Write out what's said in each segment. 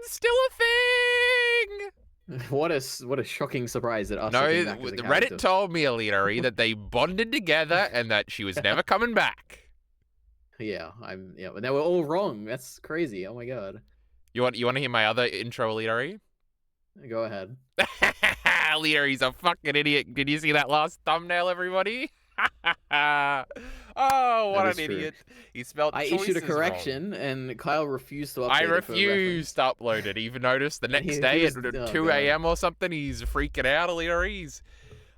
It's still a thing. What a shocking surprise that No, came back as a the character. Reddit told me, Alita, that they bonded together and that she was never coming back. Yeah, but they were all wrong. That's crazy. Oh my god. You want to hear my other intro, Alita? Go ahead. Alita, he's a fucking idiot. Did you see that last thumbnail, everybody? Oh, what an idiot. He spelled I choices issued a correction, wrong. and Kyle refused to update I it for refused to upload it. Even noticed the next he day was- at oh, 2 a.m. or something, he's freaking out, Alita.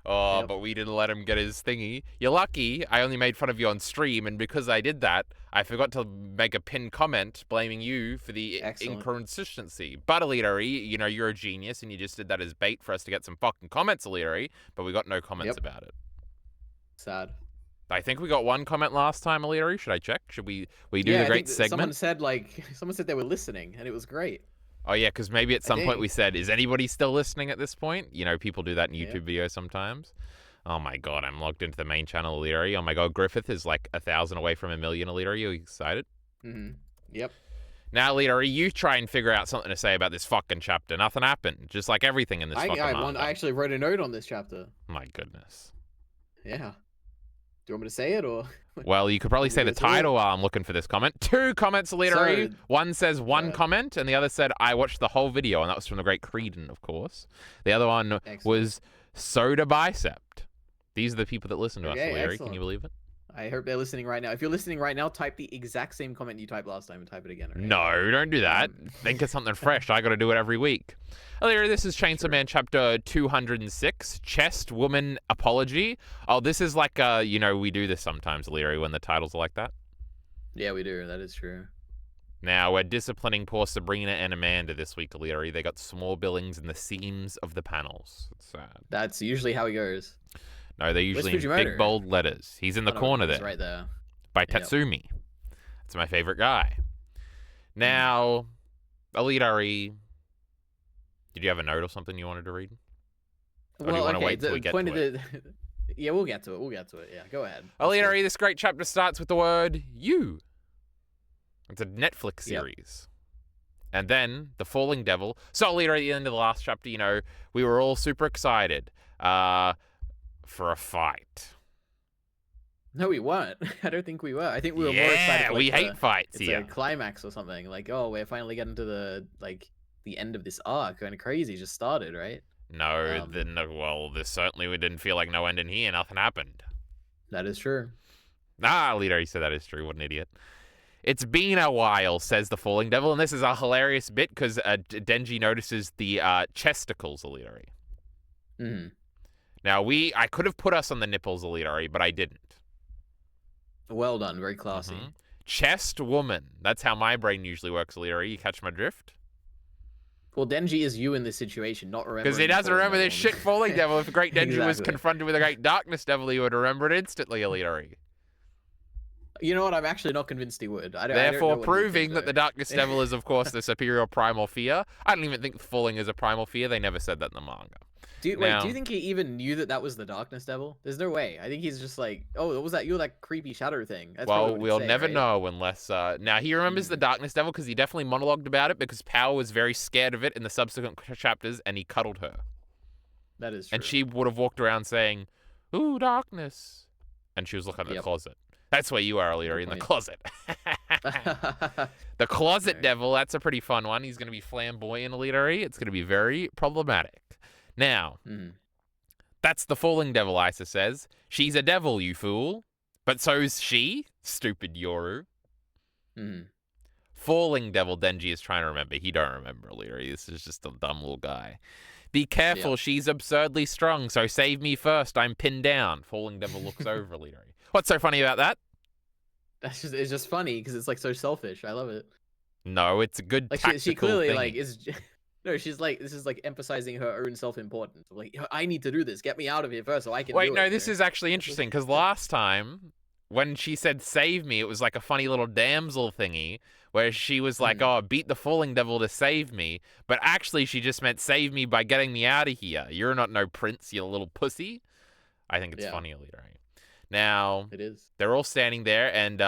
Oh, Yep. but we didn't let him get his thingy. You're lucky I only made fun of you on stream, and because I did that, I forgot to make a pinned comment blaming you for the inconsistency. But Alita, you know, you're a genius, and you just did that as bait for us to get some fucking comments, Alita, but we got no comments about it. Sad. I think we got one comment last time, Alita. Should I check? Should we do the great segment? Someone said they were listening, and it was great. Oh, yeah, because maybe at some point we said, is anybody still listening at this point? You know, people do that in YouTube videos sometimes. Oh, my God, I'm logged into the main channel, Alita. Oh, my God, Griffith is like 1,000 away from 1,000,000, Alita. Are you excited? Mm-hmm. Yep. Now, Alita, you try and figure out something to say about this fucking chapter. Nothing happened, just like everything in this fucking manga. I actually wrote a note on this chapter. My goodness. Yeah. Do you want me to say it, or...? Well, you could probably say the title while I'm looking for this comment. 2 comments, Alita. One says one comment, and the other said, I watched the whole video, and that was from the great Creedon, of course. The other one was Soda Bicep. These are the people that listen to us, Alita. Can you believe it? I hope they're listening right now. If you're listening right now, type the exact same comment you typed last time and type it again. Right? No, don't do that. Think of something fresh. I got to do it every week. Alita, this is Chainsaw Man chapter 206, Chest Woman Apology. Oh, this is like, you know, we do this sometimes, Alita, when the titles are like that. Yeah, we do. That is true. Now, we're disciplining poor Sabrina and Amanda this week, Alita. They got small billings in the seams of the panels. It's sad. That's usually how it goes. No, they're usually in big, bold letters. He's in the corner there. Right there. By Tatsumi. That's my favorite guy. Now, Alita, did you have a note or something you wanted to read? Or do you want to wait till we get to it? Yeah, we'll get to it. Yeah, go ahead. Alita, this great chapter starts with the word you. It's a Netflix series. And then The Falling Devil. So, Alita, at the end of the last chapter, you know, we were all super excited. For a fight. No, we weren't. I don't think we were. I think we were more excited. We hate fights here. It's a climax or something. Like, oh, we're finally getting to the end of this arc. Kind of crazy. Just started, right? No, well, this certainly we didn't feel like no end in here. Nothing happened. That is true. Alita, you said that is true. What an idiot. It's been a while, says the Falling Devil, and this is a hilarious bit because Denji notices the chesticles, Alita. Mm-hmm. Now, I could have put us on the nipples, Alita, but I didn't. Well done. Very classy. Chest woman. That's how my brain usually works, Alita. You catch my drift? Well, Denji is you in this situation, not remembering. Because he doesn't remember this shit Falling Devil. If a great Denji was confronted with a great Darkness Devil, he would remember it instantly, Alita. You know what? I'm actually not convinced he would. Therefore, proving that the Darkness Devil is, of course, the superior primal fear. I don't even think falling is a primal fear. They never said that in the manga. Do you think he even knew that was the Darkness Devil? There's no way. I think he's just like, oh, what was that? You're that creepy shadow thing. That's we'll never know unless... Now, he remembers the Darkness Devil because he definitely monologued about it because Power was very scared of it in the subsequent chapters and he cuddled her. That is true. And she would have walked around saying, ooh, darkness. And she was looking at the closet. That's where you are, Alita, in the closet. The Closet Devil, that's a pretty fun one. He's going to be flamboyant, Alita. It's going to be very problematic. Now, that's the Falling Devil, Isa says. She's a devil, you fool. But so's she, stupid Yoru. Falling Devil, Denji is trying to remember. He don't remember, Alita. This is just a dumb little guy. Be careful, she's absurdly strong, so save me first. I'm pinned down. Falling Devil looks over, Alita. What's so funny about that? It's just funny because it's like so selfish. I love it. No, it's a good tactical she clearly thing. like is. No, she's like, this is like emphasizing her own self-importance. Like, I need to do this. Get me out of here first so I can Wait, no, this is actually interesting because last time when she said save me, it was like a funny little damsel thingy where she was like, oh, beat the Falling Devil to save me. But actually she just meant save me by getting me out of here. You're not no prince, you little pussy. I think it's funny, Alita. Now, it is. They're all standing there and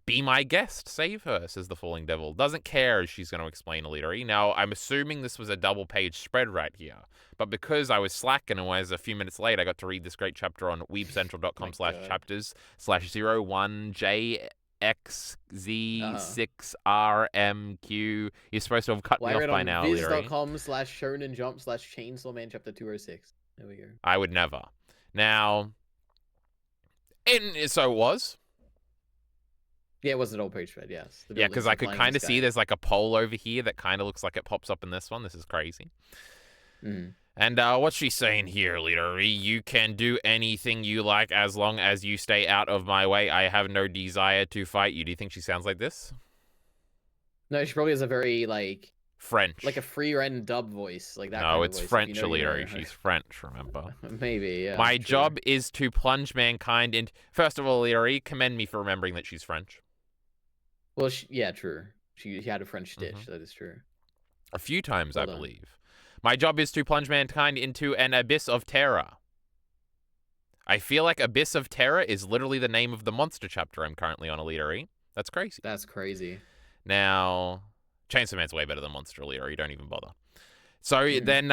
Be my guest, save her, says the falling devil. Doesn't care, she's going to explain Elitery. Now, I'm assuming this was a double-page spread right here. But because I was slacking and was a few minutes late, I got to read this great chapter on weebcentral.com/chapters/01JXZ6RMQ. You're supposed to have cut me off by now, Elitery. viz.com/shonenjump/Chainsaw Man chapter 206. There we go. I would never. Now, so it was. Yeah, it was an old page spread, yes. Yeah, because I could kind of see there's like a pole over here that kind of looks like it pops up in this one. This is crazy. Mm. And what's she saying here, Elitery? You can do anything you like as long as you stay out of my way. I have no desire to fight you. Do you think she sounds like this? No, she probably has a very, like... French. Like a free-run dub voice. Like that. No, it's French, Elitery. She's French, remember? Maybe, yeah. My job is to plunge mankind into... First of all, Elitery, commend me for remembering that she's French. Well, yeah, true. She had a French stitch. That is true. A few times, I believe. My job is to plunge mankind into an abyss of terror. I feel like Abyss of Terror is literally the name of the monster chapter I'm currently on, Elitery. That's crazy. That's crazy. Now, Chainsaw Man's way better than Monster, Elitery. Don't even bother. So then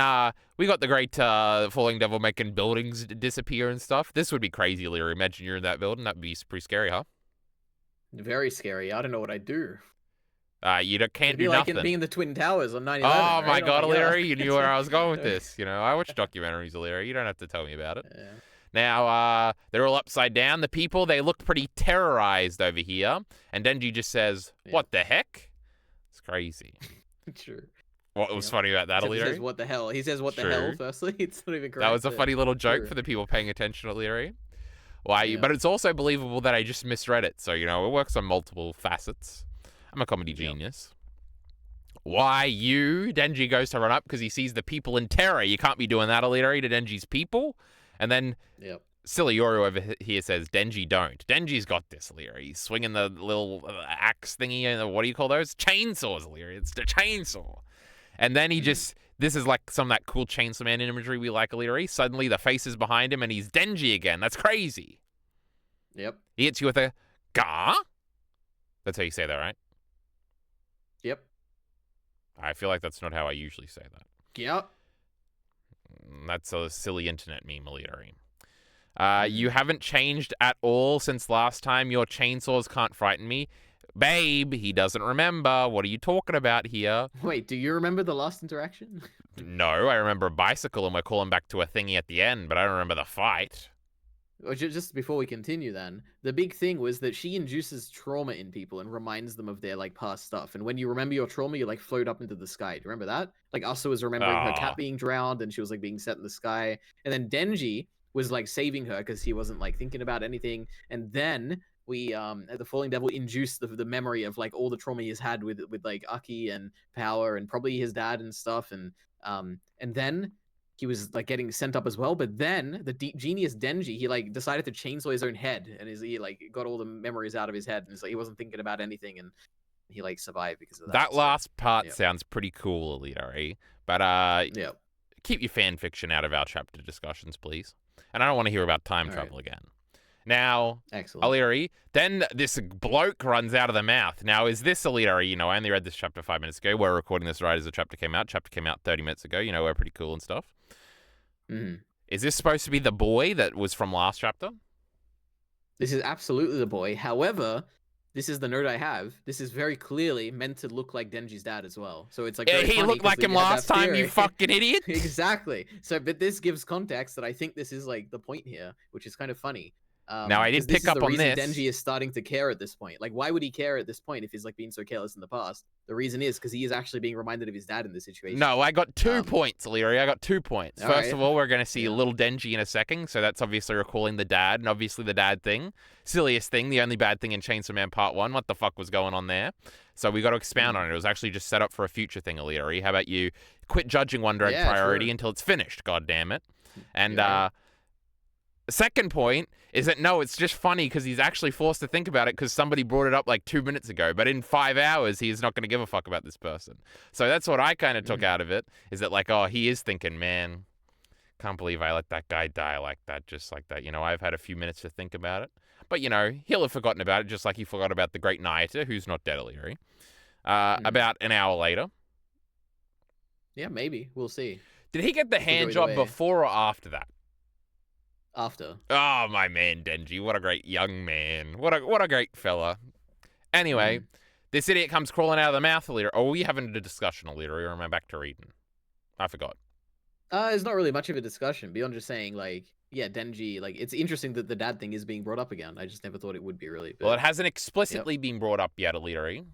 we got the great Falling Devil making buildings disappear and stuff. This would be crazy, Elitery. Imagine you're in that building. That'd be pretty scary, huh? Very scary. I don't know what I'd do. You can't do like nothing. Like being in the Twin Towers on 9/11. Oh my God, Elitery, you knew where I was going with this. You know, I watch documentaries, Elitery. You don't have to tell me about it. Yeah. Now, they're all upside down. The people, they look pretty terrorized over here. And Denji just says, "What the heck?" It's crazy. True. What was funny about that, Elitery? He says, "What the hell?" He says, "What the hell?" Firstly, it's not even correct. That was a funny little joke for the people paying attention, Elitery. Why? But it's also believable that I just misread it. So, you know, it works on multiple facets. I'm a comedy genius. Why you? Denji goes to run up because he sees the people in terror. You can't be doing that, Elitery, to Denji's people. And then silly Yoru over here says, Denji don't. Denji's got this, Elitery. He's swinging the little axe thingy. What do you call those? Chainsaws, Elitery. It's the chainsaw. And then he just... This is like some of that cool Chainsaw Man imagery we like, Elitery. Suddenly the face is behind him and he's Denji again. That's crazy. Yep. He hits you with a ga? That's how you say that, right? Yep. I feel like that's not how I usually say that. Yep. That's a silly internet meme, Elitery. You haven't changed at all since last time. Your chainsaws can't frighten me. Babe, he doesn't remember. What are you talking about here? Wait, do you remember the last interaction? No, I remember a bicycle and we're calling back to a thingy at the end, but I don't remember the fight. Well, just before we continue then, the big thing was that she induces trauma in people and reminds them of their, like, past stuff. And when you remember your trauma, you, like, float up into the sky. Do you remember that? Like, Asa was remembering her cat being drowned and she was, like, being set in the sky. And then Denji was, like, saving her because he wasn't, like, thinking about anything. And then... the Falling Devil induced the memory of like all the trauma he's had with like Aki and Power and probably his dad and stuff, and then he was like getting sent up as well. But then the genius Denji, he like decided to chainsaw his own head, and he like got all the memories out of his head, and it's like he wasn't thinking about anything, and he like survived because of that. That last part sounds pretty cool, Elitery. But keep your fan fiction out of our chapter discussions, please. And I don't want to hear about time travel again. Now, Elitery, then this bloke runs out of the mouth. Now, is this Elitery? You know, I only read this chapter 5 minutes ago. We're recording this right as the chapter came out. Chapter came out 30 minutes ago. You know, we're pretty cool and stuff. Is this supposed to be the boy that was from last chapter? This is absolutely the boy. However, this is the note I have. This is very clearly meant to look like Denji's dad as well. So it's like he looked like him last time, you fucking idiot. Exactly. So, but this gives context that I think this is like the point here, which is kind of funny. Now, I did pick up on this. Denji is starting to care at this point. Like, why would he care at this point if he's like being so careless in the past? The reason is because he is actually being reminded of his dad in this situation. No, I got 2 points, Elitery. I got 2 points. First of all, we're going to see little Denji in a second, so that's obviously recalling the dad, and obviously the dad thing. Silliest thing, the only bad thing in Chainsaw Man Part 1. What the fuck was going on there? So we got to expound on it. It was actually just set up for a future thing, Elitery. How about you quit judging One Direct Priority until it's finished, God damn it. And, second point is that, no, it's just funny because he's actually forced to think about it because somebody brought it up like 2 minutes ago. But in 5 hours, he's not going to give a fuck about this person. So that's what I kind of took out of it, is that like, oh, he is thinking, man, can't believe I let that guy die like that, just like that. You know, I've had a few minutes to think about it. But, you know, he'll have forgotten about it just like he forgot about the great Nayata, who's not dead, Illyri. About an hour later. Yeah, maybe. We'll see. Did he get the hand job before or after that? After. Oh, my man, Denji. What a great young man. What a great fella. Anyway, this idiot comes crawling out of the mouth, Illyri. Oh, are we having a discussion, Illyri, or am I back to reading? I forgot. It's not really much of a discussion, beyond just saying, like, yeah, Denji, like, it's interesting that the dad thing is being brought up again. I just never thought it would be, really. But, well, it hasn't explicitly been brought up yet, Illyri.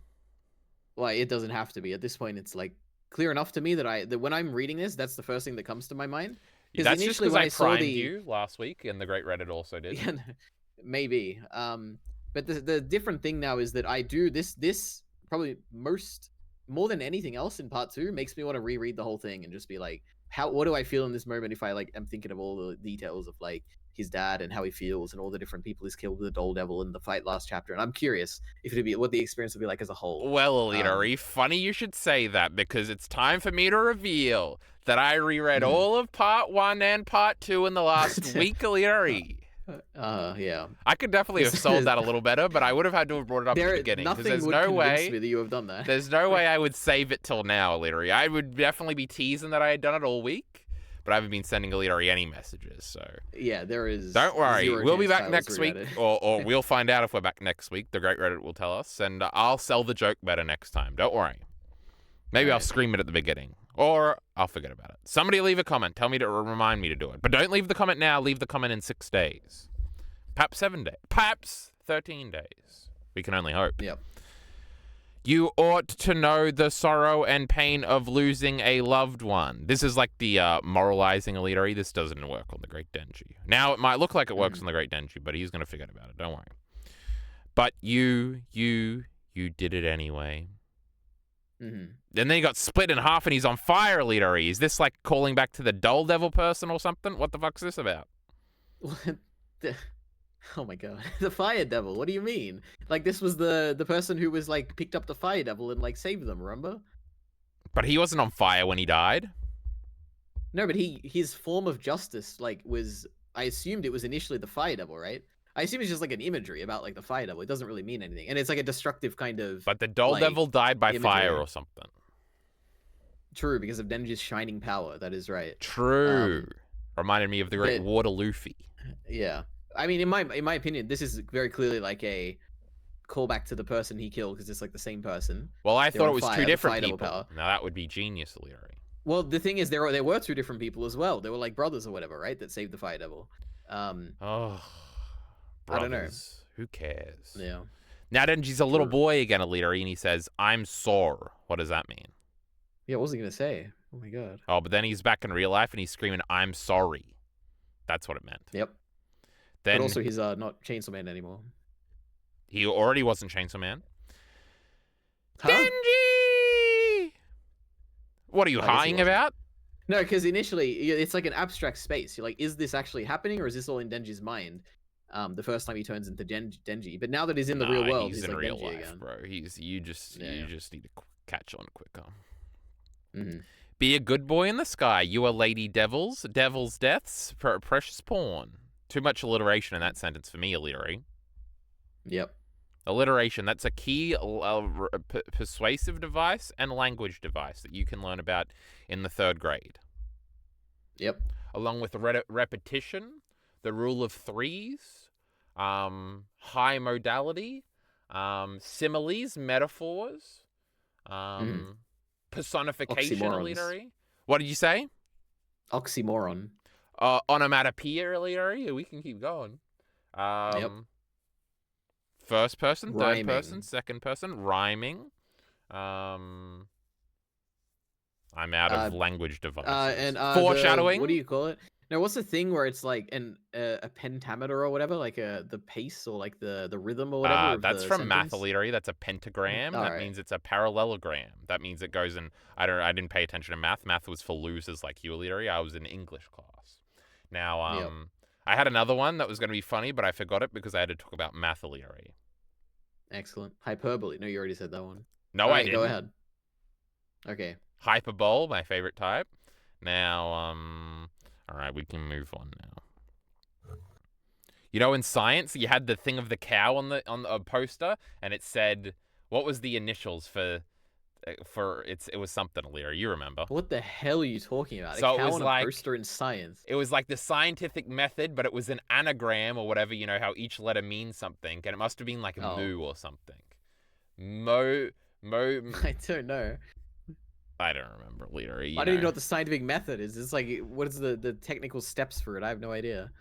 Well, it doesn't have to be. At this point, it's, like, clear enough to me that when I'm reading this, that's the first thing that comes to my mind. That's just because I primed you last week, and the Great Reddit also did. Yeah, maybe. But the different thing now is that I do this probably more than anything else in part 2 makes me want to reread the whole thing and just be like, what do I feel in this moment if I like am thinking of all the details of like his dad and how he feels and all the different people he's killed with the Doll Devil in the fight last chapter. And I'm curious if it'd be what the experience would be like as a whole. Well, Illyri, funny you should say that, because it's time for me to reveal that I reread all of part 1 and part 2 in the last week, Illyri. Yeah. I could definitely have sold that a little better, but I would have had to have brought it up at the beginning. Nothing there's would no convince way me that you have done that. There's no way I would save it till now, Illyri. I would definitely be teasing that I had done it all week, but I haven't been sending Illyri any messages, so... Yeah, there is... Don't worry, we'll be back next week, or we'll find out if we're back next week. The Great Reddit will tell us, and I'll sell the joke better next time. Don't worry. Maybe I'll scream it at the beginning, or I'll forget about it. Somebody leave a comment. Tell me to remind me to do it. But don't leave the comment now. Leave the comment in 6 days. Perhaps 7 days. Perhaps 13 days. We can only hope. Yep. You ought to know the sorrow and pain of losing a loved one. This is like the moralizing Illyri. This doesn't work on the Great Denji. Now, it might look like it works on the Great Denji, but he's going to forget about it. Don't worry. But you did it anyway. And then he got split in half and he's on fire, Illyri. Is this like calling back to the Doll Devil person or something? What the fuck's this about? Oh my god. The Fire Devil, what do you mean? Like, this was the person who was, like, picked up the Fire Devil and, like, saved them, remember? But he wasn't on fire when he died. No, but his form of justice, like, was... I assumed it was initially the Fire Devil, right? I assume it's just, like, an imagery about, like, the Fire Devil. It doesn't really mean anything. And it's, like, a destructive kind of... But the Doll Devil died by fire or something. True, because of Denji's shining power. That is right. True. Reminded me of the Great Water Luffy. Yeah. I mean, in my opinion, this is very clearly like a callback to the person he killed because it's like the same person. Well, I thought it was 2 different people. Now that would be genius, Illyri. Well, the thing is, there were 2 different people as well. They were like brothers or whatever, right? That saved the Fire Devil. Brothers. I don't know. Who cares? Yeah. Now Denji's a little boy again, Illyri, and he says, "I'm sore." What does that mean? Yeah, what was he gonna say? Oh my god. Oh, but then he's back in real life and he's screaming, "I'm sorry." That's what it meant. Yep. Then, but also, he's not Chainsaw Man anymore. He already wasn't Chainsaw Man. Huh? Denji! What are you hiding about? No, because initially, it's like an abstract space. You're like, is this actually happening, or is this all in Denji's mind? The first time he turns into Denji. But now that he's in the real world, he's in like real Denji life, again. Bro. You just need to catch on quicker. Be a good boy in the sky. You are lady devils, devil's deaths, precious pawn. Too much alliteration in that sentence for me, Illyri. Yep. Alliteration, that's a key persuasive device and language device that you can learn about in the 3rd grade. Yep. Along with repetition, the rule of 3s, high modality, similes, metaphors, personification, Illyri. What did you say? Oxymoron. Onomatopoeia, Illyri. We can keep going. Yep. First person, Rhyming. 3rd person, 2nd person, rhyming. I'm out of language devices. And foreshadowing. What do you call it? Now, what's the thing where it's like a pentameter or whatever, like the pace or like the rhythm or whatever? That's from math, Illyri. That's a pentagram. That means it's a parallelogram. That means it goes in. I didn't pay attention to math. Math was for losers like you, Illyri. I was in English class. Now, I had another one that was going to be funny, but I forgot it because I had to talk about math, Illyri. Excellent. Hyperbole. No, you already said that one. No, I didn't. Go ahead. Okay. Hyperbole, my favorite type. Now, all right, we can move on now. You know, in science, you had the thing of the cow on the poster, and it said, what was the initials for it was something, Alira, you remember. What the hell are you talking about? So a cow it was on a like, poster in science. It was like the scientific method, but it was an anagram or whatever, you know, how each letter means something, and it must have been like moo or something. Mo. I don't know. I don't remember, Alira. I don't even know what the scientific method is. It's like, what is the technical steps for it? I have no idea.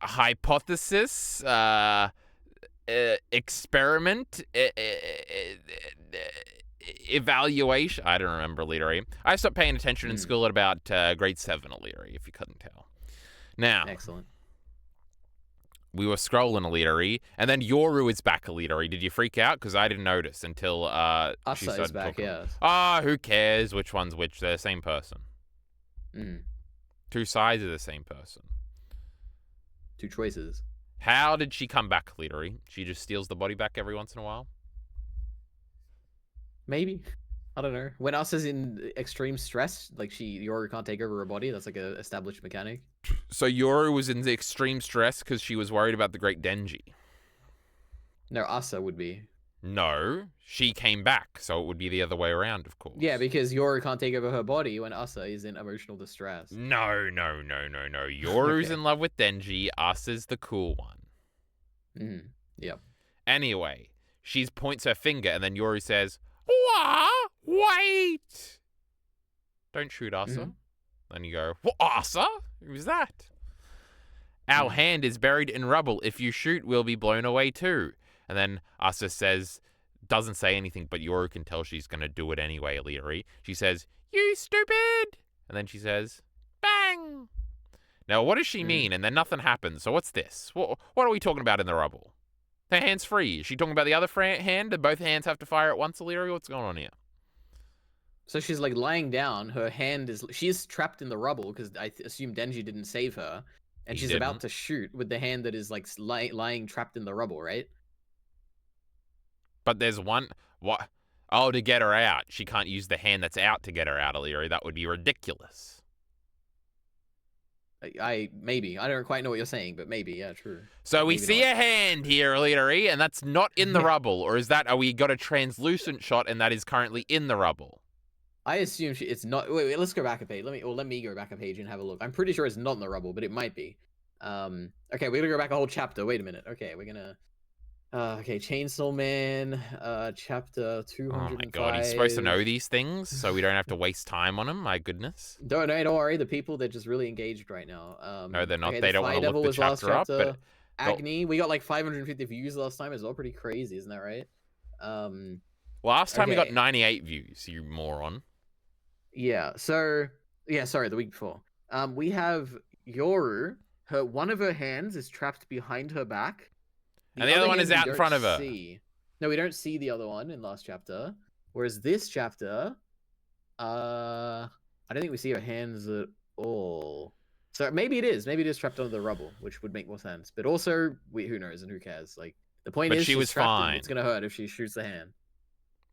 Hypothesis, experiment, evaluation. I don't remember, Leary. I stopped paying attention in school at about grade 7, Leary, if you couldn't tell. Now, excellent. We were scrolling, Leary, and then Yoru is back, Leary. Did you freak out? Because I didn't notice until she started is back, talking. yes. Who cares which one's which? They're the same person. Two sides of the same person. Two choices. How did she come back, Leary? She just steals the body back every once in a while? Maybe. I don't know. When Asa's in extreme stress, like Yoru can't take over her body, that's like a established mechanic. So Yoru was in the extreme stress because she was worried about the great Denji. No, Asa would be. No, she came back, so it would be the other way around, of course. Yeah, because Yoru can't take over her body when Asa is in emotional distress. No. Yoru's okay. In love with Denji. Asa's the cool one. Yep. Anyway, she points her finger, and then Yoru says, "What? Wait! Don't shoot Asa." Then you go, "What, Asa? Who's that?" "Our hand is buried in rubble. If you shoot, we'll be blown away too." And then Asa doesn't say anything, but Yoru can tell she's going to do it anyway, Leary. She says, "You stupid!" And then she says, "Bang!" Now, what does she mean? And then nothing happens. So what's this? What are we talking about in the rubble? Her hand's free. Is she talking about the other hand? Do both hands have to fire at once, Leary? What's going on here? So she's like lying down. Her hand she's trapped in the rubble because I assume Denji didn't save her. And she's about to shoot with the hand that is like lying trapped in the rubble, right? But there's one. What? Oh, to get her out. She can't use the hand that's out to get her out, Leary. That would be ridiculous. Maybe. I don't quite know what you're saying, but maybe. Yeah, true. So we see a hand here, Leary, and that's not in the rubble. Or are we got a translucent shot and that is currently in the rubble? I assume it's not. Wait, let's go back a page. Let me go back a page and have a look. I'm pretty sure it's not in the rubble, but it might be. Okay, we're gonna go back a whole chapter. Wait a minute. Okay, we're gonna. Okay, Chainsaw Man, chapter 205. Oh my god, he's supposed to know these things, so we don't have to waste time on him. My goodness. Don't worry. The people, they're just really engaged right now. No, they're not. Okay, they don't want to look the chapter up. But Agni, we got like 550 views last time as well. Pretty crazy, isn't that right? Last time we got 98 views, you moron. Yeah. So sorry, the week before. We have Yoru. One of her hands is trapped behind her back. And the other one is out in front of her. No, we don't see the other one in last chapter. Whereas this chapter, I don't think we see her hands at all. So maybe it is. Maybe it is trapped under the rubble, which would make more sense. But also, who knows and who cares? Like the point is, she was fine. It's gonna hurt if she shoots the hand.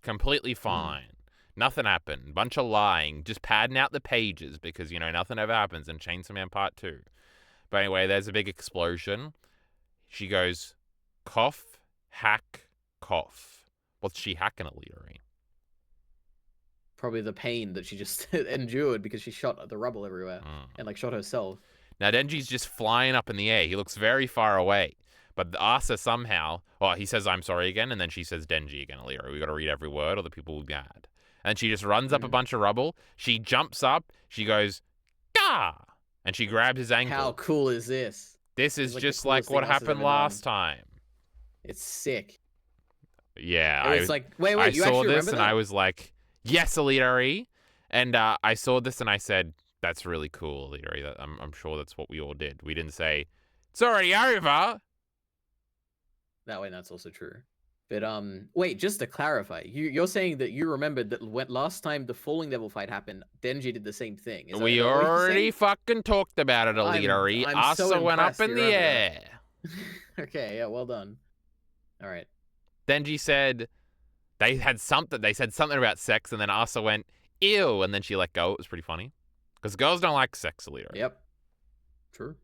Completely fine. Nothing happened. Bunch of lying. Just padding out the pages because nothing ever happens in Chainsaw Man Part 2. But anyway, there's a big explosion. She goes, cough, hack, cough. What's she hacking, Leary? Probably the pain that she just endured because she shot the rubble everywhere and shot herself. Now Denji's just flying up in the air. He looks very far away. But Asa somehow, he says I'm sorry again, and then she says Denji again, Leary. We got to read every word or the people will be mad. And she just runs up a bunch of rubble. She jumps up. She goes, Gah! And she grabs his ankle. How cool is this? This is just like what happened last time. It's sick. Yeah. I was like, wait, I you saw actually this and that? I was like, yes, Leary. And I saw this and I said, that's really cool, Leary. I'm sure that's what we all did. We didn't say, it's already over. That way, that's also true. But wait, just to clarify, you're saying that you remembered that when last time the Falling Devil fight happened, Denji did the same thing. We already fucking talked about it, Leary. Asa went up in the air. Okay, yeah, well done. All right. Denji said they said something about sex, and then Asa went, ew, and then she let go. It was pretty funny. Because girls don't like sex, Leary. Yep. True.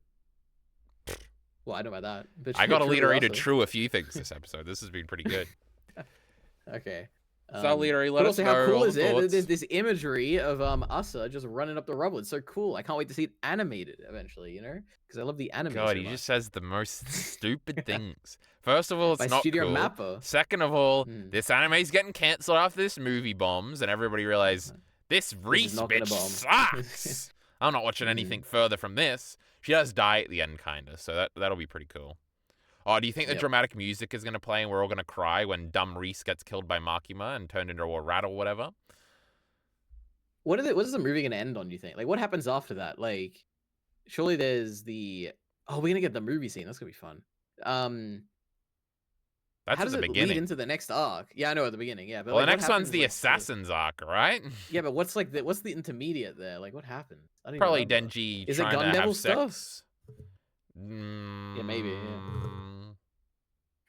Well, I know about that. But I got true Alita to Asa. true a few things this episode. This has been pretty good. Okay. So Alita, let but us also, know how cool all is the it? thoughts. There's this imagery of Asa just running up the rubble. It's so cool. I can't wait to see it animated eventually. Because I love the anime. God, so he much. just says the most stupid things. First of all, it's By not Studio cool. Mappa. Second of all, Hmm. this anime's getting cancelled after this movie bombs, and everybody realized this Reese not gonna bitch bomb. sucks. I'm not watching anything further from this. She does die at the end, kinda, so that'll be pretty cool. Oh, do you think the dramatic music is gonna play and we're all gonna cry when dumb Reese gets killed by Makima and turned into a rat or whatever? What is the movie gonna end on? Do you think? Like, what happens after that? Like, surely there's the. Oh, we're gonna get the movie scene. That's gonna be fun. That's How at does the it beginning. lead into the next arc? Yeah, I know at the beginning. Yeah, but Well, like, the what next one's happens, the like, Assassin's arc, right? Yeah, but what's the intermediate there? Like, what happens? I don't even Probably remember. Denji Is it trying Gun to Devil have stuff? sex. Yeah, maybe. Yeah.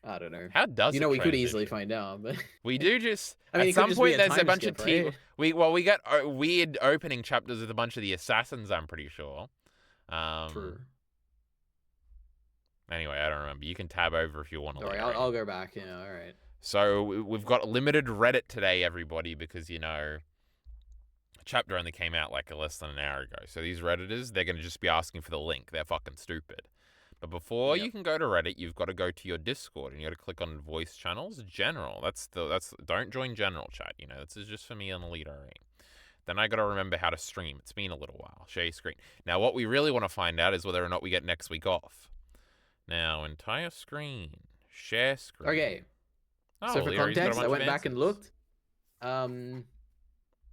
I don't know. How does we could transition? easily find out, but We do just. I mean, at some point, there's a bunch skip, of right? we got weird opening chapters with a bunch of the assassins. I'm pretty sure. True. Anyway, I don't remember. You can tab over if you want to. All right, I'll go back. Yeah, all right. So we've got limited Reddit today, everybody, because a chapter only came out like less than an hour ago. So these Redditors, they're going to just be asking for the link. They're fucking stupid. But before you can go to Reddit, you've got to go to your Discord and you got to click on voice channels, general. That's don't join general chat. This is just for me and Alita. Then I got to remember how to stream. It's been a little while. Share your screen. Now, what we really want to find out is whether or not we get next week off. Now, entire screen, share screen. Okay. Oh, So for Alita, he's got a context, bunch I went of back and answers. looked.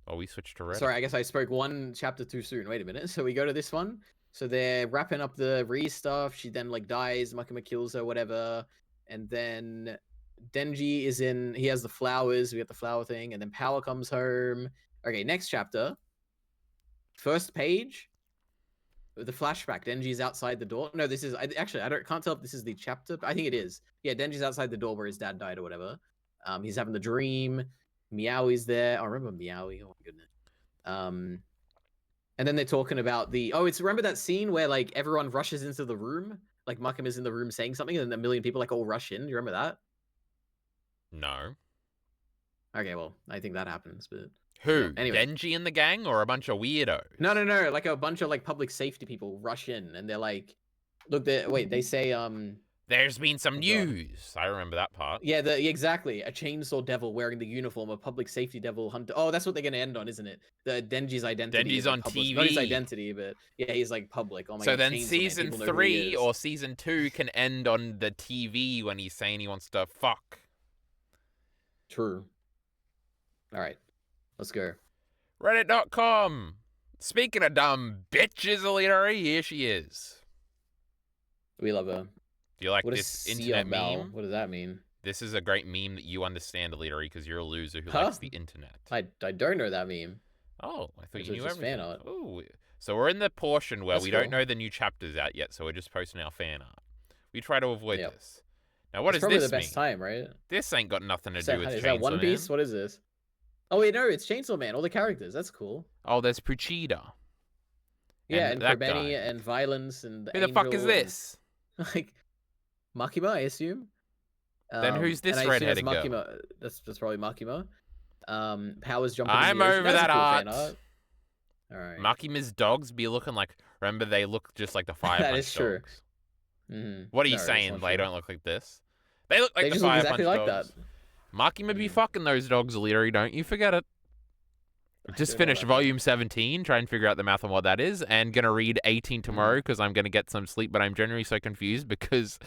Oh, we switched to Reddit. Sorry, I guess I spoke one chapter too soon. Wait a minute. So we go to this one. So they're wrapping up the Ree stuff. She then dies. Makima kills her, whatever. And then Denji is in. He has the flowers. We get the flower thing. And then Power comes home. Okay, next chapter. First page. The flashback. Denji's outside the door. No, this is. Actually, can't tell if this is the chapter. But I think it is. Yeah, Denji's outside the door where his dad died or whatever. He's having the dream. Meowie's there. I remember Meowie. Oh my goodness. And then they're talking about remember that scene where everyone rushes into the room? Like Markham is in the room saying something and then a million people all rush in. Do you remember that? No. Okay, well, I think that happens, but Who? Yeah, anyway. Denji and the gang or a bunch of weirdos? No. Like a bunch of public safety people rush in and they're like, look, they say There's been some news. I remember that part. Yeah, exactly. A chainsaw devil wearing the uniform of public safety devil hunter. Oh, that's what they're gonna end on, isn't it? The Denji's identity. Denji's on TV. Not his identity, but yeah, he's public. Oh my So god. then Chainsaw Man, season people know who he 3 is. or season 2 can end on the TV when he's saying he wants to fuck. True. All right, let's go. Reddit.com. Speaking of dumb bitches, Alita, here she is. We love her. Do you like What this is internet Siobel? meme? What does that mean? This is a great meme that you understand, Alita, because you're a loser who likes the internet. I don't know that meme. Oh, I thought It's you knew just everything. fan art. Ooh. So we're in the portion where That's we cool. don't know the new chapters out yet, so we're just posting our fan art. We try to avoid Yep. this. Now, what It's does probably this the best mean? time, right? This ain't got nothing to Is do with that Chainsaw One Piece? Man. What is this? Oh wait, no, it's Chainsaw Man. All the characters. That's cool. Oh, there's Puchida. Yeah, and that Kobeni guy. and Violence and Who the fuck is Angel this? and, Makima, I assume. Then who's this and I assume redheaded that's girl? Makima. That's probably Makima. Powers jumping. I'm in the ocean. over That's a that cool fan art. All right. Makima's dogs be looking like. Remember, they look just like the Fire That Punch is true. dogs. Mm-hmm. What are you No, that's saying? not They true. don't look like this. They look like They the just look Fire exactly Punch like dogs. that. Makima be fucking those dogs, Alita. Don't you forget it. Just don't know finished about that. volume 17, try and figure out the math on what that is, and gonna read 18 tomorrow because I'm gonna get some sleep, but I'm generally so confused because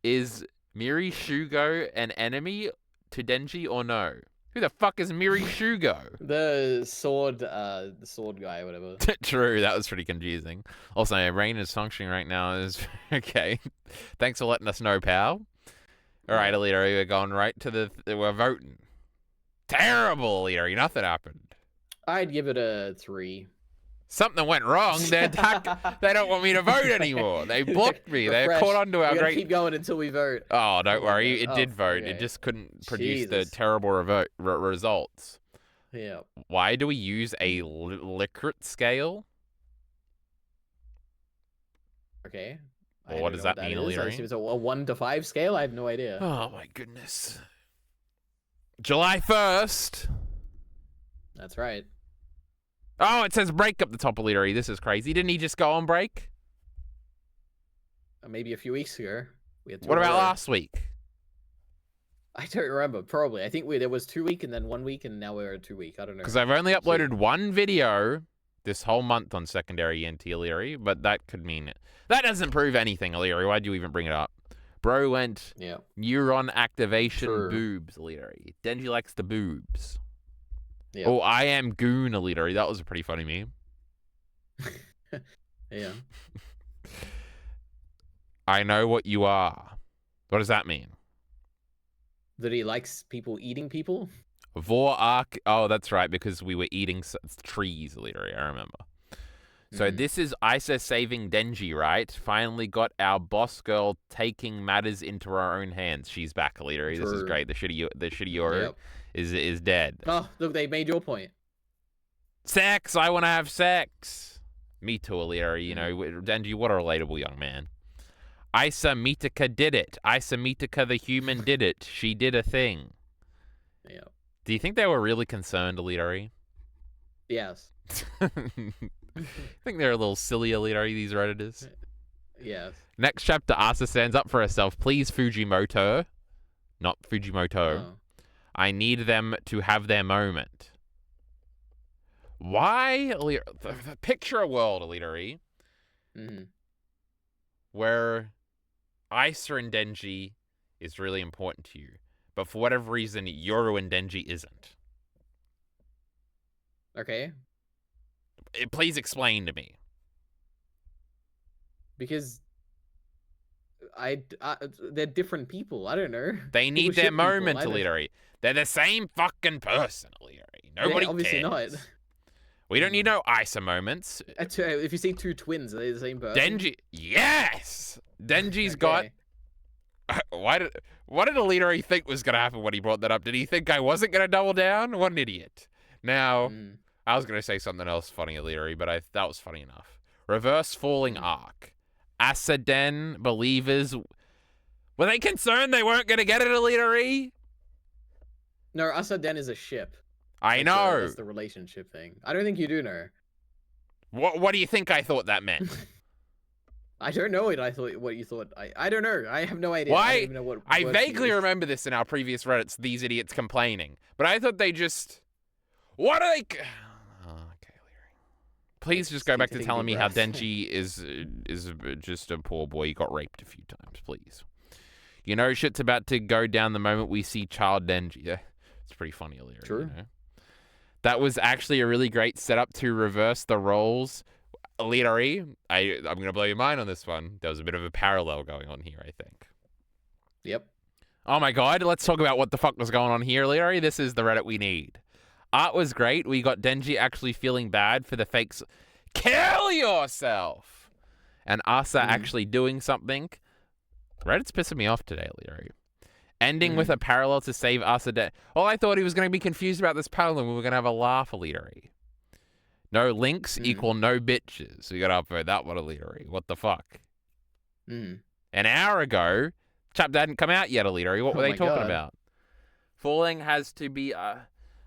is Miri Shugo an enemy to Denji or no? Who the fuck is Miri Shugo? The sword guy, whatever. True, that was pretty confusing. Also, my brain is functioning right now. Is okay. Thanks for letting us know, pal. All right, Alita, we're going right to we're voting. Terrible, Alita. Nothing happened. I'd give it a 3. Something went wrong. They don't want me to vote anymore. They blocked me. They Refresh. caught on to our We're gonna great. keep going until we vote. Oh, don't Oh my worry. God. It Oh, did vote. okay. It just couldn't produce the Jesus. terrible results. Yeah. Why do we use a Likert scale? Okay. Well, what does that mean, I assume Illyri? it's a 1 to 5 scale. I have no idea. Oh my goodness. July 1st. That's right. Oh, it says break up the top of Illyri. This is crazy. Didn't he just go on break? Maybe a few weeks ago. What about last week? I don't remember. Probably. I think there was 2 week and then 1 week and now we're at 2 week. I don't know. Because I've only uploaded one video this whole month on secondary ENT Illyri, but that could mean it. That doesn't prove anything, Illyri. Why'd you even bring it up? Bro went neuron activation boobs, Illyri. Denji likes the boobs. Yeah. Oh, I am goon, Illyri. That was a pretty funny meme. Yeah. I know what you are. What does that mean? That he likes people eating people? Vor arc. Oh, that's right, because we were eating trees, Illyri. I remember. So this is Isa saving Denji, right? Finally got our boss girl taking matters into her own hands. She's back, Illyri. This is great. The shitty Yoru is dead. Oh, look, they made your point. Sex! I want to have sex! Me too, Illyri. You know, Denji, what a relatable young man. Isa Mitika did it. Isa Mitika the human did it. She did a thing. Yeah. Do you think they were really concerned, Illyri? Yes. I think they're a little silly, Illyri, these Redditors. Yes. Next chapter, Asa stands up for herself. Please, Fujimoto. Not Fujimoto. Oh. I need them to have their moment. Why, Illyri? Picture a world, Illyri, where Isa and Denji is really important to you, but for whatever reason, Yoru and Denji isn't. Okay. Please explain to me. Because they're different people. I don't know. They need their moment, Illyri. They're the same fucking person, Illyri. Nobody obviously cares. Not. We don't need no Isa moments. If you see two twins, are they the same person? Denji, yes. Denji's got. What did Illyri think was gonna happen when he brought that up? Did he think I wasn't gonna double down? What an idiot! Now, I was gonna say something else funny, Illyri, but that was funny enough. Reverse falling arc. Asaden believers. Were they concerned they weren't gonna get it, Illyri? No, Asaden is a ship. I know. That's the relationship thing. I don't think you do know. What do you think I thought that meant? I don't know what you thought. I don't know. I have no idea. Why? I don't even know what I vaguely remember this in our previous Reddits, these idiots complaining. But I thought they just... What are they... Oh, okay, Illyri. Please just go back to telling me how Denji is just a poor boy. He got raped a few times, please. You know, shit's about to go down the moment we see child Denji. Yeah, it's pretty funny, Illyri. True. You know? That was actually a really great setup to reverse the roles. Illyri, I'm going to blow your mind on this one. There was a bit of a parallel going on here, I think. Yep. Oh my god, let's talk about what the fuck was going on here, Illyri. This is the Reddit we need. Art was great. We got Denji actually feeling bad for the fakes. Kill yourself! And Asa actually doing something. Reddit's pissing me off today, Illyri. Ending with a parallel to save Asa. Oh, I thought he was going to be confused about this parallel. We were going to have a laugh, Illyri. No links equal no bitches. We got to upvote that one, Illyri. What the fuck? An hour ago, chapter hadn't come out yet, Illyri. What were they talking about? Falling has to be... All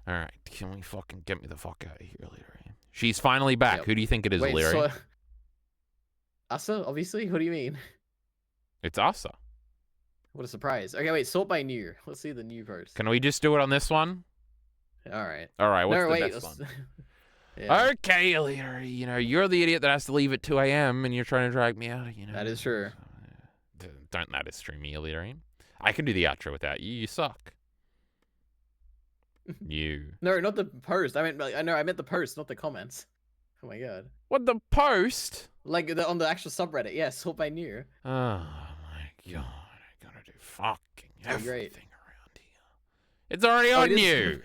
right, can we fucking get me the fuck out of here, Illyri? She's finally back. Yep. Who do you think it is, Illyri? Asa, obviously? What do you mean? It's Asa. What a surprise. Okay, wait, sort by new. Let's see the new first. Can we just do it on this one? All right. All right, what's the next one? Yeah. Okay, Illyri, you know, you're the idiot that has to leave at 2 a.m. and you're trying to drag me out, you know. That is true. Don't that is true, me, Illyri. I can do the outro without you. You suck. You. No, not the post. I meant the post, not the comments. Oh my god. What, the post? Like on the actual subreddit. Yeah, sort by new. Oh my god. I gotta do fucking everything around here. It's already on you.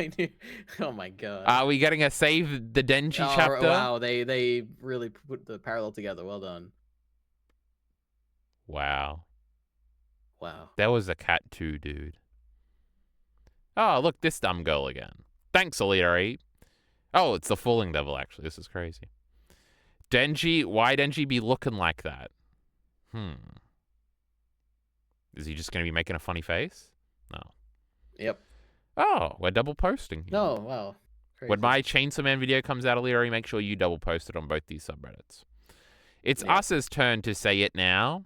Oh my god. Are we getting a save the Denji chapter? Wow, they really put the parallel together. Well done. Wow. Wow. There was a cat too, dude. Oh, look, this dumb girl again. Thanks, Illyri. Oh, it's the Falling Devil, actually. This is crazy. Denji, why Denji be looking like that? Is he just going to be making a funny face? No. Yep. Oh, we're double posting here. No, wow. Crazy. When my Chainsaw Man video comes out, Leary, make sure you double post it on both these subreddits. It's us's turn to say it now.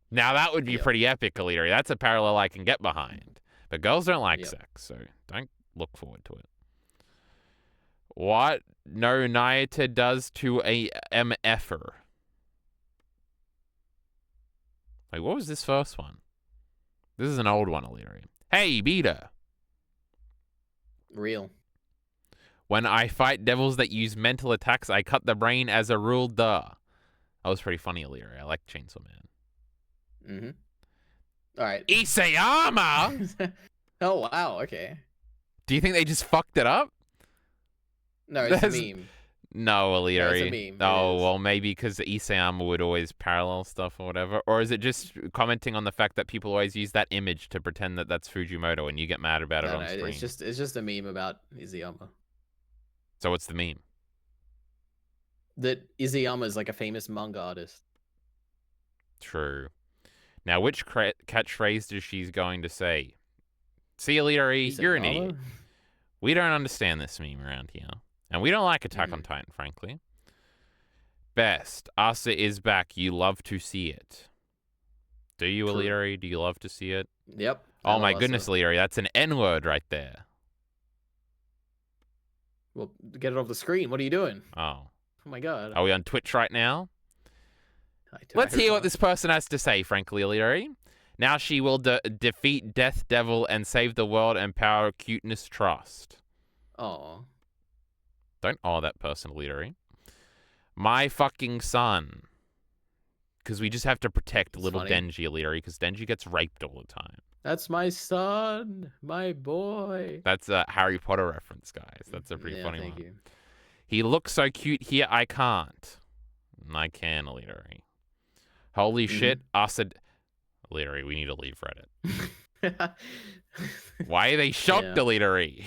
Now that would be pretty epic, Leary. That's a parallel I can get behind. But girls don't like sex, so don't look forward to it. What no Nayata does to a MFer. Wait, what was this first one? This is an old one, Leary. Hey, Beta. Real. When I fight devils that use mental attacks, I cut the brain as a rule, duh. That was pretty funny, Leary. I like Chainsaw Man. Mm-hmm. All right. Isayama! Oh, wow. Okay. Do you think they just fucked it up? No, it's a meme. No, Leary. No, it's a meme. Oh, well, maybe because Isayama would always parallel stuff or whatever. Or is it just commenting on the fact that people always use that image to pretend that that's Fujimoto and you get mad about it on screen? It's just a meme about Isayama. So what's the meme? That Isayama is like a famous manga artist. True. Now, which catchphrase is she going to say? See you, Leary. You're an idiot. We don't understand this meme around here. And we don't like Attack on Titan, frankly. Best. Asa is back. You love to see it. Do you, Leary? Do you love to see it? Yep. Oh my goodness, Leary. That's an N-word right there. Well, get it off the screen. What are you doing? Oh. Oh my god. Are we on Twitch right now? Let's hear what this person has to say, frankly, Leary. Now she will defeat Death Devil and save the world and power cuteness trust. Oh. Don't awe that person, Leary. My fucking son. Because we just have to protect little Denji, Leary, because Denji gets raped all the time. That's my son, my boy. That's a Harry Potter reference, guys. That's a pretty funny one. Thank you. He looks so cute here, I can't. I can, Leary. Holy shit, Asa... Leary, we need to leave Reddit. Why are they shocked, Leary?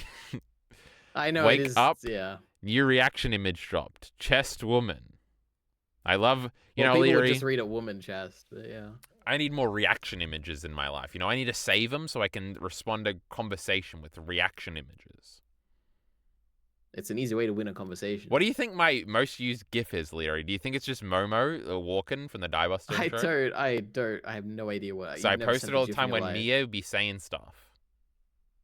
I know. Wake it is, up. Yeah. New reaction image dropped. Chest woman. I love, you know, people Leary. would just read a woman chest, but yeah. I need more reaction images in my life. You know, I need to save them so I can respond to conversation with reaction images. It's an easy way to win a conversation. What do you think my most used GIF is, Leary? Do you think it's just Momo walking from the Diebuster intro? I don't. I have no idea what. So I post it all the time when Mia be saying stuff.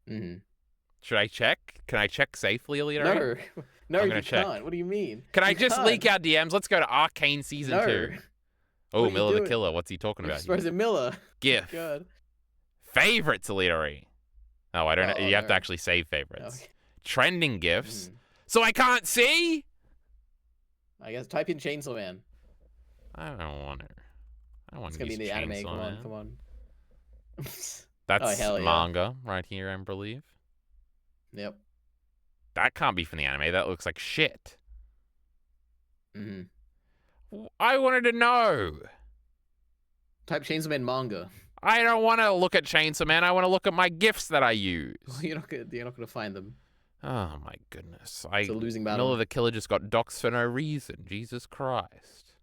Should I check? Can I check safely, Leary? No, you can't. What do you mean? Can I just leak our DMs? Let's go to Arcane Season 2. Oh, Miller the Killer. What's he talking about? Where's it, Miller? GIF. God. Favorites, Leary. Oh, I don't know. You have to actually save favorites. Okay. Trending GIFs. So I can't see? I guess type in Chainsaw Man. I don't want to. I don't want to use use the anime. Chainsaw Come on. That's manga right here, I believe. Yep. That can't be from the anime. That looks like shit. I wanted to know. Type Chainsaw Man manga. I don't want to look at Chainsaw Man. I want to look at my GIFs that I use. Well, you're not gonna find them. Oh my goodness! It's a losing battle. Miller the Killer just got doxxed for no reason. Jesus Christ!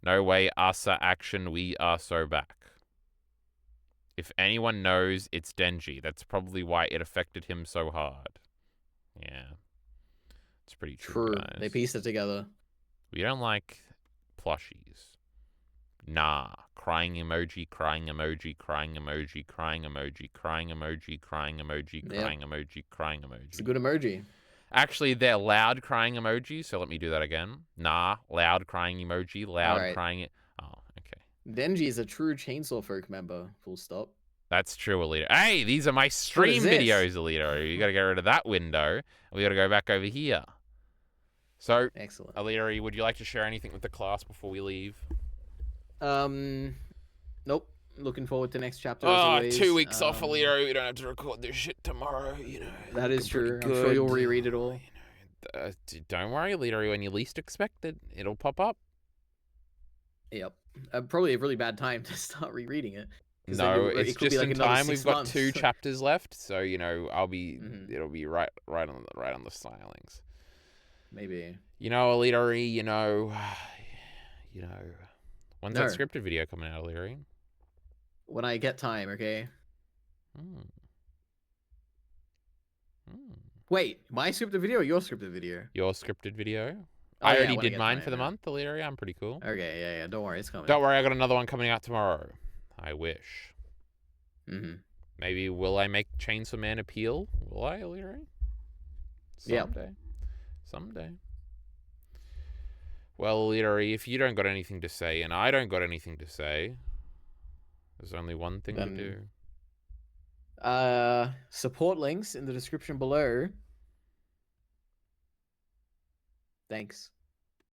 No way, Asa action. We are so back. If anyone knows, it's Denji. That's probably why it affected him so hard. Yeah, it's pretty true. Guys. They pieced it together. We don't like plushies. Nah. Crying emoji, crying emoji, crying emoji, crying emoji, crying emoji, crying emoji, crying emoji, crying emoji. It's a good emoji. Actually, they're loud crying emojis, so let me do that again. Nah, loud crying emoji, loud crying it. Oh, okay. Denji is a true Chainsaw Folk member, full stop. That's true, Alita. Hey, these are my stream videos, Alita. You gotta get rid of that window. We gotta go back over here. So, excellent. Alita, would you like to share anything with the class before we leave? Nope. Looking forward to next chapter. Oh, 2 weeks off, Alita. We don't have to record this shit tomorrow, you know. That is true. I'm sure you'll reread it all. You know, don't worry, Alita. When you least expect it, it'll pop up. Yep. Probably a really bad time to start rereading it. No, it's just in time. We've got 2 chapters left, so you know I'll be. It'll be right on the stylings. Maybe. You know, Alita. You know. When's that scripted video coming out, Alita? when I get time, okay? Hmm. Hmm. Wait, my scripted video or your scripted video? Your scripted video. Oh I yeah, already when I did get mine time, for the yeah. month, Illyria. I'm pretty cool. Okay, yeah, don't worry, it's coming. Don't worry, I got another one coming out tomorrow. I wish. Maybe will I make Chainsaw Man appeal? Will I, Illyria? Someday. Someday. Well, Illyria, if you don't got anything to say and I don't got anything to say, there's only one thing to do. Support links in the description below. Thanks.